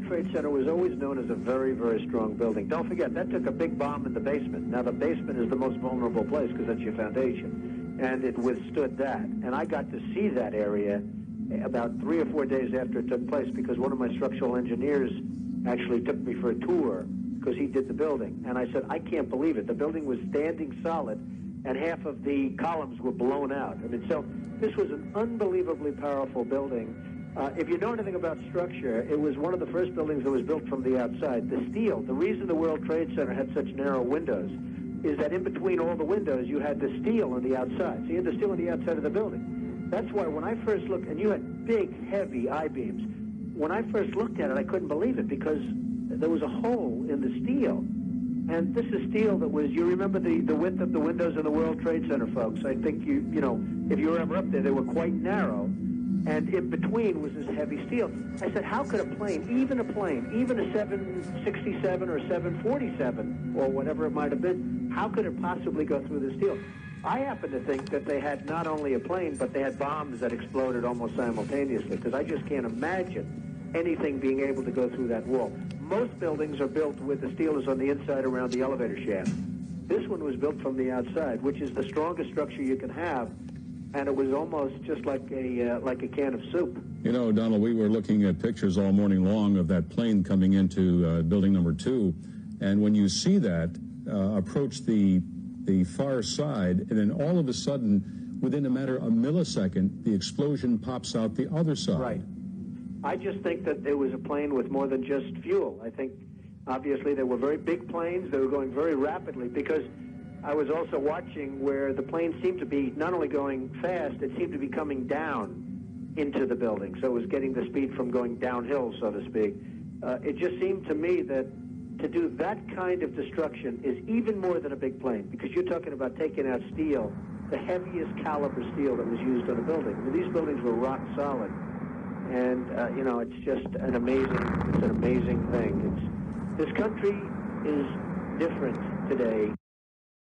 World Trade Center was always known as a very, very strong building. Don't forget, that took a big bomb in the basement. Now, the basement is the most vulnerable place because that's your foundation. And it withstood that. And I got to see that area about 3 or 4 days after it took place because one of my structural engineers actually took me for a tour because he did the building. And I said, I can't believe it. The building was standing solid, and half of the columns were blown out. I mean, so this was an unbelievably powerful building. If you know anything about structure, it was one of the first buildings that was built from the outside. The steel, the reason the World Trade Center had such narrow windows is that in between all the windows, you had the steel on the outside. So you had the steel on the outside of the building. That's why when I first looked, and you had big, heavy I-beams, when I first looked at it, I couldn't believe it because there was a hole in the steel. And this is steel that was, you remember the width of the windows in the World Trade Center, folks. I think you know, if you were ever up there, they were quite narrow. And in between was this heavy steel. I said, how could a plane, even a 767 or 747, or whatever it might have been, how could it possibly go through the steel? I happen to think that they had not only a plane, but they had bombs that exploded almost simultaneously, because I just can't imagine anything being able to go through that wall. Most buildings are built with the steel is on the inside around the elevator shaft. This one was built from the outside, which is the strongest structure you can have. And it was almost just like a can of soup. You know, Donald, we were looking at pictures all morning long of that plane coming into building number 2. And when you see that approach the far side, and then all of a sudden, within a matter of a millisecond, the explosion pops out the other side. Right. I just think that it was a plane with more than just fuel. I think, obviously, they were very big planes. They were going very rapidly because I was also watching where the plane seemed to be not only going fast, it seemed to be coming down into the building. So it was getting the speed from going downhill, so to speak. It just seemed to me that to do that kind of destruction is even more than a big plane, because you're talking about taking out steel, the heaviest caliber steel that was used on a building. I mean, these buildings were rock solid. And, you know, it's just an amazing thing. This country is different today